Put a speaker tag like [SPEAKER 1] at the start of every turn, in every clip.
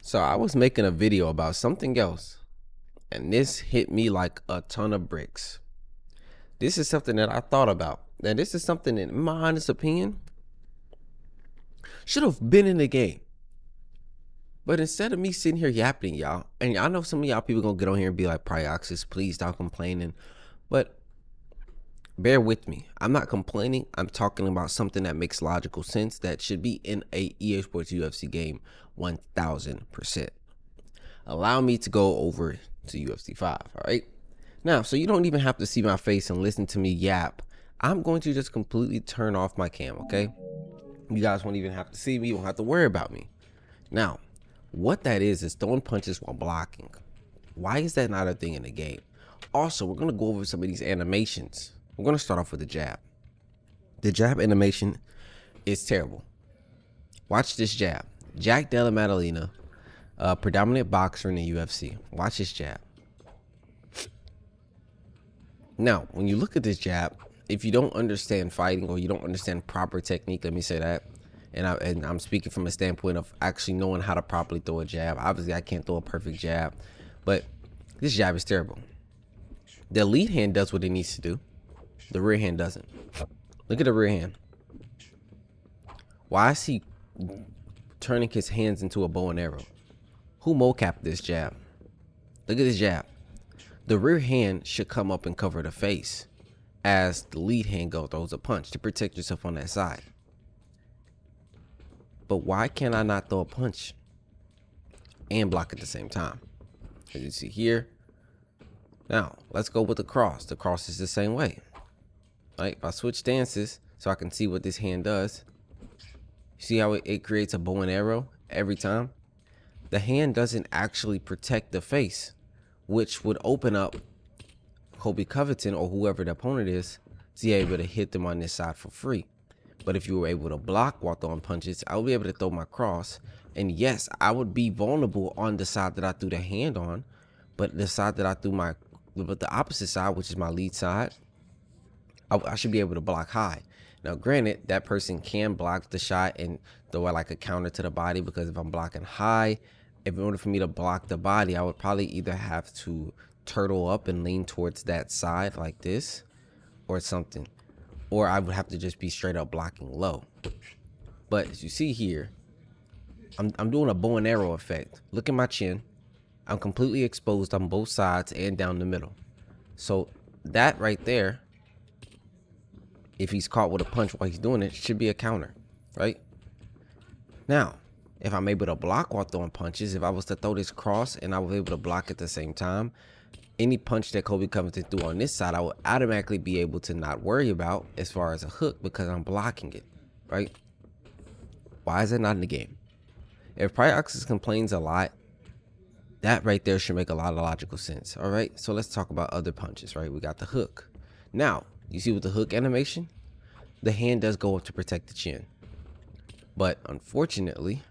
[SPEAKER 1] So I was making a video about something else, and this hit me like a ton of bricks. This is something that I thought about. Now, this is something that, in my honest opinion, should have been in the game. But instead of me sitting here yapping y'all, and I know some of y'all people gonna get on here and be like, Pryoxis, please stop complaining. But bear with me. I'm not complaining. I'm talking about something that makes logical sense that should be in a EA Sports UFC game 1000%. Allow me to go over to UFC 5, all right? Now, so you don't even have to see my face and listen to me yap. I'm going to just completely turn off my cam, okay? You guys won't even have to see me. You won't have to worry about me. Now, what that is throwing punches while blocking. Why is that not a thing in the game? Also, we're going to go over some of these animations. We're going to start off with the jab. The jab animation is terrible. Watch this jab. Jack Della Maddalena, a predominant boxer in the UFC. Watch this jab. Now, when you look at this jab, if you don't understand fighting or you don't understand proper technique, let me say that, and I'm speaking from a standpoint of actually knowing how to properly throw a jab. Obviously, I can't throw a perfect jab, but this jab is terrible. The lead hand does what it needs to do. The rear hand doesn't. Look at the rear hand. Why is he turning his hands into a bow and arrow? Who mocapped this jab? Look at this jab. The rear hand should come up and cover the face as the lead hand throws a punch to protect yourself on that side. But why can't I not throw a punch and block at the same time? As you see here. Now, let's go with the cross. The cross is the same way. Right? If I switch stances so I can see what this hand does. See how it creates a bow and arrow every time? The hand doesn't actually protect the face, which would open up Colby Covington or whoever the opponent is to be able to hit them on this side for free. But if you were able to block while throwing punches, I would be able to throw my cross. And yes, I would be vulnerable on the side that I threw the hand on, but the side that I threw but the opposite side, which is my lead side, I should be able to block high. Now, granted, that person can block the shot and throw it like a counter to the body, because if I'm blocking high, in order for me to block the body, I would probably either have to turtle up and lean towards that side like this or something, or I would have to just be straight up blocking low. But as you see here, I'm doing a bow and arrow effect. Look at my chin. I'm completely exposed on both sides and down the middle. So that right there, if he's caught with a punch while he's doing it, should be a counter, right? Now, if I'm able to block while throwing punches, if I was to throw this cross and I was able to block at the same time, any punch that Colby Covington threw on this side, I would automatically be able to not worry about as far as a hook because I'm blocking it, right? Why is that not in the game? If Pryoxis complains a lot, that right there should make a lot of logical sense, all right? So let's talk about other punches, right? We got the hook. Now, you see with the hook animation, the hand does go up to protect the chin. But unfortunately,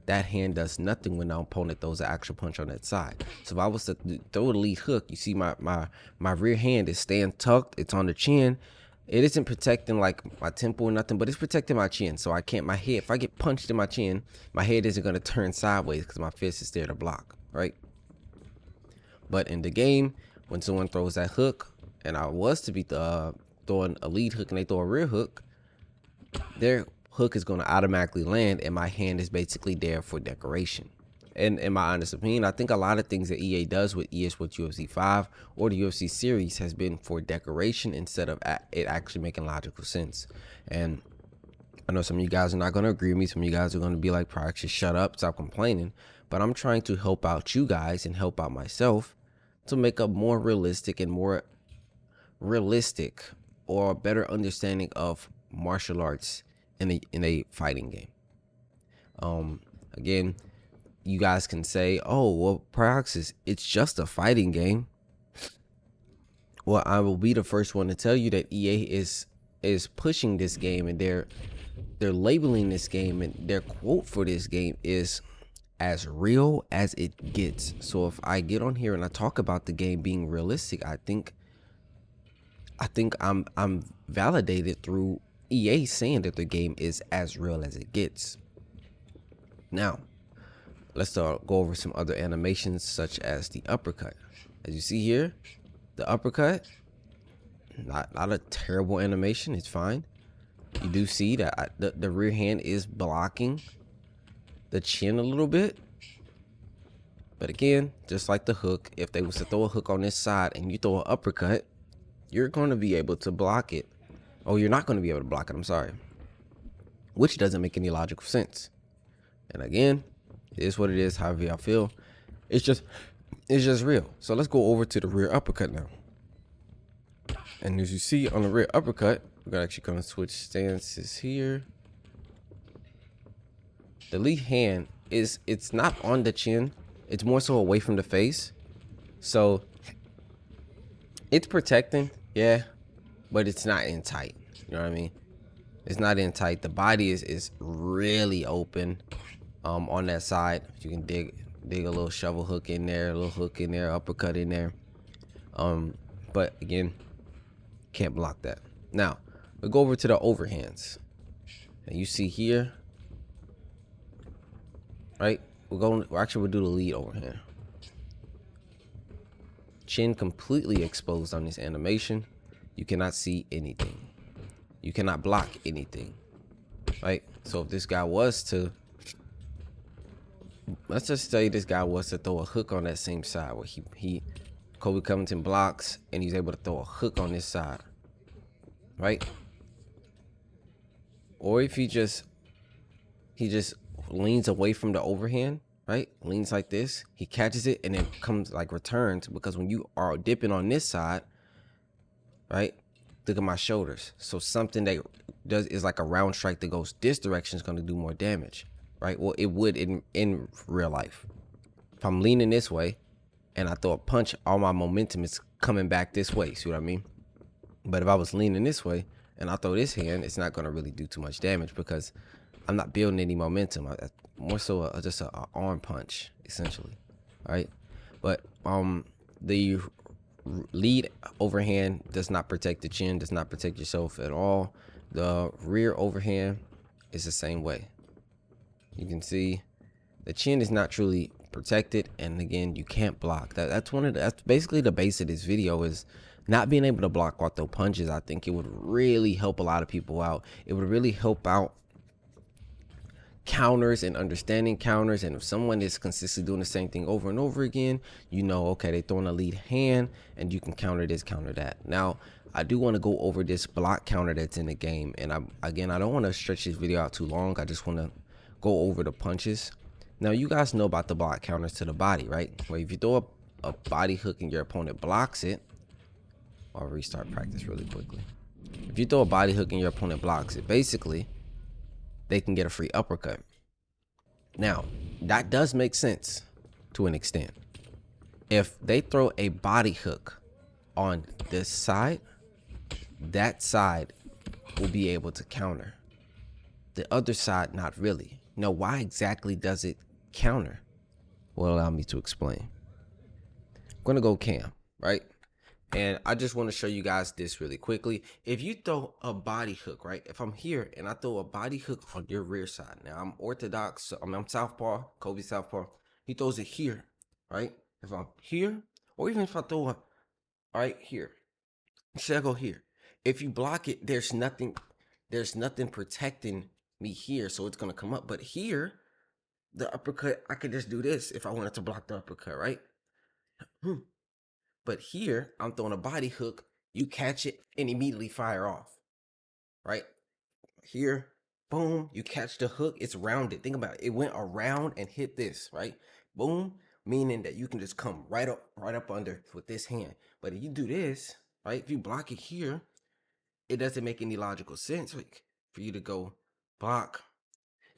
[SPEAKER 1] that hand does nothing when the opponent throws an actual punch on that side. So if I was to throw the lead hook, you see my rear hand is staying tucked. It's on the chin. It isn't protecting like my temple or nothing, but it's protecting my chin. So I can't, my head, if I get punched in my chin, my head isn't going to turn sideways because my fist is there to block, right? But in the game, when someone throws that hook, and I was to be throwing a lead hook and they throw a rear hook, their hook is going to automatically land and my hand is basically there for decoration. And in my honest opinion, I think a lot of things that EA does with EA Sports UFC 5 or the UFC series has been for decoration instead of it actually making logical sense. And I know some of you guys are not going to agree with me. Some of you guys are going to be like, Pryoxis, shut up, stop complaining. But I'm trying to help out you guys and help out myself to make a more realistic or a better understanding of martial arts in a fighting game. Again, you guys can say, oh, well, Pryoxis, it's just a fighting game. Well, I will be the first one to tell you that EA is pushing this game, and they're labeling this game, and their quote for this game is as real as it gets. So if I get on here and I talk about the game being realistic, I think I'm validated through EA saying that the game is as real as it gets. Now, let's go over some other animations such as the uppercut. As you see here, the uppercut, not a terrible animation. It's fine. You do see that the rear hand is blocking the chin a little bit. But again, just like the hook, if they was to throw a hook on this side and you throw an uppercut, you're going to be able to block it. Oh, you're not going to be able to block it. I'm sorry. Which doesn't make any logical sense. And again, it is what it is. However y'all feel, it's just real. So let's go over to the rear uppercut now. And as you see on the rear uppercut, we're actually going to switch stances here. The lead hand it's not on the chin. It's more so away from the face. So it's protecting, yeah, but it's not in tight. You know what I mean? It's not in tight. The body is really open on that side. You can dig a little shovel hook in there, a little hook in there, uppercut in there. But again, can't block that. Now we go over to the overhands, and you see here, right? We'll do the lead overhand. Chin completely exposed on this animation. You cannot see anything. You cannot block anything, right? So if this guy was to, let's just say this guy was to throw a hook on that same side where Colby Covington blocks and he's able to throw a hook on this side, right? Or if he just leans away from the overhand, right? Leans like this, he catches it and then comes like returns, because when you are dipping on this side, right? Look at my shoulders. So something that is like a round strike that goes this direction is going to do more damage, right? Well, it would in real life. If I'm leaning this way and I throw a punch, all my momentum is coming back this way. See what I mean? But if I was leaning this way and I throw this hand, it's not going to really do too much damage because I'm not building any momentum. More so just a arm punch, essentially. All right. But the lead overhand does not protect the chin, does not protect yourself at all. The rear overhand is the same way. You can see the chin is not truly protected, and again, you can't block. That's basically the base of this video, is not being able to block while throw punches. I think it would really help a lot of people out. It would really help out counters and understanding counters. And if someone is consistently doing the same thing over and over again, you know, okay, they're throwing a lead hand and you can counter this, counter that. Now, I do want to go over this block counter that's in the game. And I don't want to stretch this video out too long. I just want to go over the punches. Now, you guys know about the block counters to the body, right? Where if you throw a body hook and your opponent blocks it, I'll restart practice really quickly. If you throw a body hook and your opponent blocks it, basically, they can get a free uppercut. Now, that does make sense to an extent. If they throw a body hook on this side, that side will be able to counter. The other side, not really. Now, why exactly does it counter? Well, allow me to explain. I'm going to go cam, right? And I just want to show you guys this really quickly. If you throw a body hook, right? If I'm here and I throw a body hook on your rear side. Now, I'm orthodox. So I'm southpaw, Kobe southpaw. He throws it here, right? If I'm here, or even if I throw it right here. Should I go here? If you block it, there's nothing protecting me here. So it's going to come up. But here, the uppercut, I could just do this if I wanted to block the uppercut, right? But here, I'm throwing a body hook, you catch it and immediately fire off, right? Here, boom, you catch the hook, it's rounded. Think about it, it went around and hit this, right? Boom, meaning that you can just come right up under with this hand. But if you do this, right, if you block it here, it doesn't make any logical sense like, for you to go block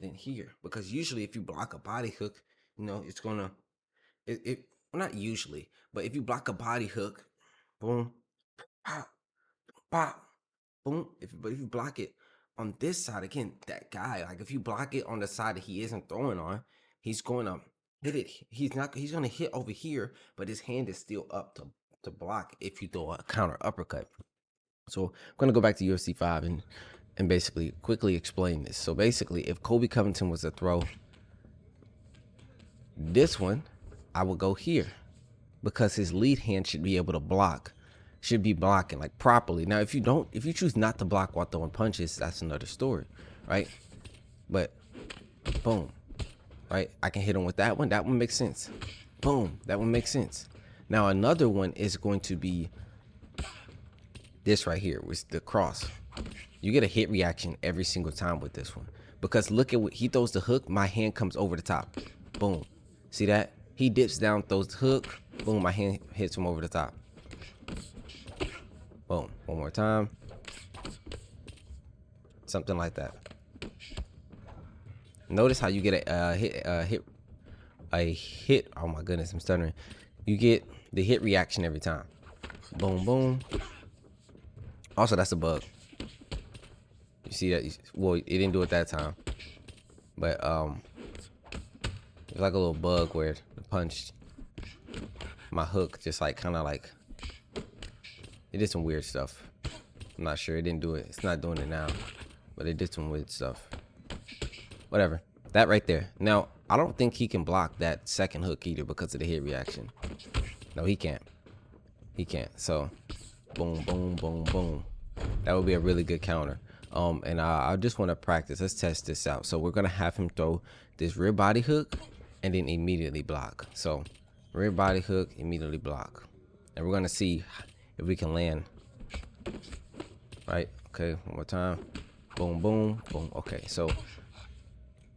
[SPEAKER 1] then here. Because usually if you block a body hook, you know, it's gonna, well, not usually, but if you block a body hook, boom, pop, pop, boom. But if you block it on this side, again, that guy, like if you block it on the side that he isn't throwing on, he's going to hit it. He's going to hit over here, but his hand is still up to block if you throw a counter uppercut. So I'm going to go back to UFC 5 and basically quickly explain this. So basically, if Colby Covington was to throw This one, I would go here because his lead hand should be able to block, should be blocking like properly. Now, if you choose not to block while throwing punches, that's another story, right? But boom, right? I can hit him with that one. That one makes sense. Boom, that one makes sense. Now, another one is going to be this right here, which is the cross. You get a hit reaction every single time with this one because look at what he throws the hook. My hand comes over the top. Boom. See that? He dips down, throws the hook. Boom, my hand hits him over the top. Boom. One more time. Something like that. Notice how you get a hit. Oh my goodness, I'm stuttering. You get the hit reaction every time. Boom, boom. Also, that's a bug. You see that? Well, it didn't do it that time. But it's like a little bug where the punch, my hook just like kind of like, it did some weird stuff. I'm not sure. It didn't do it. It's not doing it now, but it did some weird stuff. Whatever. That right there. Now, I don't think he can block that second hook either because of the hit reaction. No, he can't. He can't. So, boom, boom, boom, boom. That would be a really good counter. And I just want to practice. Let's test this out. So we're gonna have him throw this rear body hook and then immediately block. So rear body hook, immediately block, and we're gonna see if we can land. Right? Okay. One more time. Boom, boom, boom. Okay. So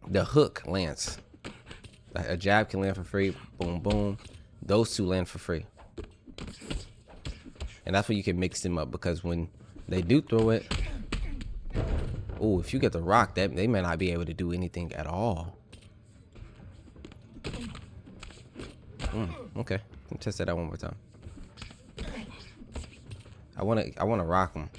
[SPEAKER 1] the hook lands. A jab can land for free. Boom, boom. Those two land for free. And that's where you can mix them up because when they do throw it, oh, if you get the rock, that they may not be able to do anything at all. Okay, let me test that out one more time. I wanna rock him.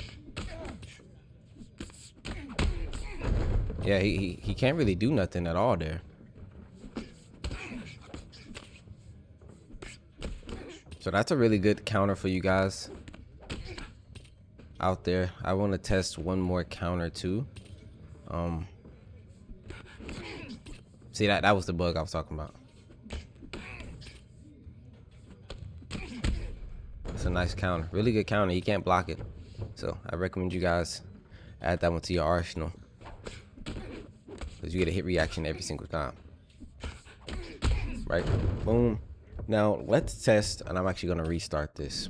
[SPEAKER 1] Yeah, he can't really do nothing at all there. So that's a really good counter for you guys out there. I want to test one more counter too. See that was the bug I was talking about. It's a nice counter, really good counter. You can't block it, so I recommend you guys add that one to your arsenal because you get a hit reaction every single time. Right? Boom. Now let's test, and I'm actually gonna restart this.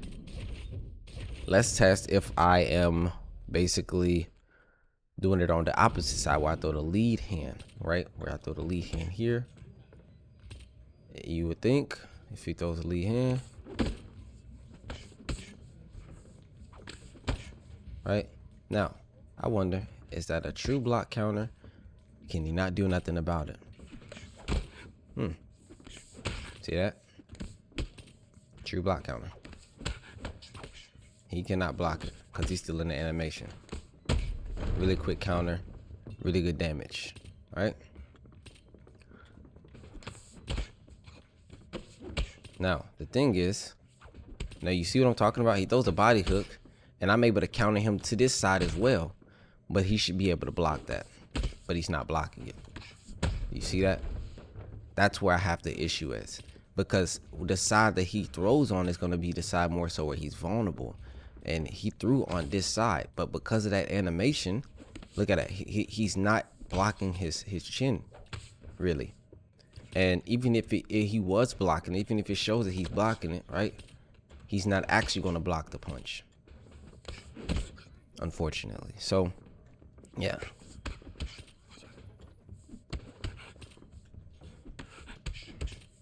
[SPEAKER 1] Let's test if I am basically doing it on the opposite side where I throw the lead hand, right? Where I throw the lead hand here. You would think if he throws the lead hand, right? Now, I wonder, is that a true block counter? Can he not do nothing about it? See that? True block counter. He cannot block it because he's still in the animation. Really quick counter, really good damage, right? Now, the thing is, now you see what I'm talking about? He throws a body hook, and I'm able to counter him to this side as well, but he should be able to block that, but he's not blocking it. You see that? That's where I have the issue is, because the side that he throws on is going to be the side more so where he's vulnerable. And he threw on this side, but because of that animation, look at it, he's not blocking his chin, really. And even if he was blocking, even if it shows that he's blocking it, right, he's not actually going to block the punch, unfortunately. So, yeah.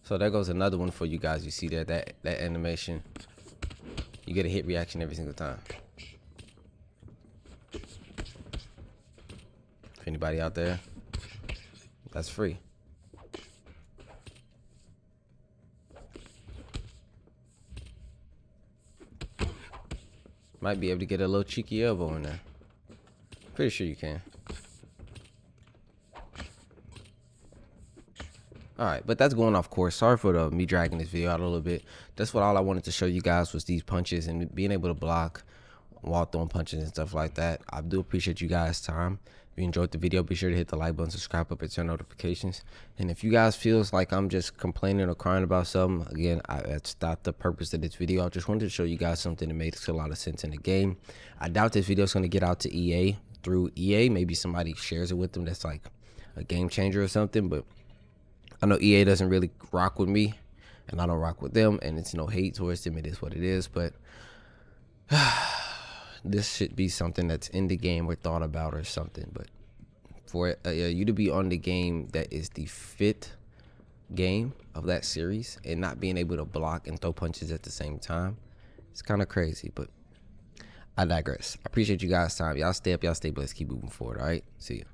[SPEAKER 1] So there goes another one for you guys. You see that animation. You get a hit reaction every single time. If anybody out there, that's free. Might be able to get a little cheeky elbow in there. Pretty sure you can. Alright, but that's going off course. Sorry for me dragging this video out a little bit. That's what all I wanted to show you guys was these punches and being able to block while throwing punches and stuff like that. I do appreciate you guys' time. If you enjoyed the video, be sure to hit the like button, subscribe up, and turn notifications. And if you guys feels like I'm just complaining or crying about something, again, that's not the purpose of this video. I just wanted to show you guys something that makes a lot of sense in the game. I doubt this video is going to get out to EA through EA. Maybe somebody shares it with them that's like a game changer or something, but I know EA doesn't really rock with me, and I don't rock with them, and it's no hate towards them. It is what it is, but this should be something that's in the game or thought about or something. But for you to be on the game that is the 5th game of that series and not being able to block and throw punches at the same time, it's kind of crazy. But I digress. I appreciate you guys' time. Y'all stay up, y'all stay blessed, keep moving forward. All right, see you.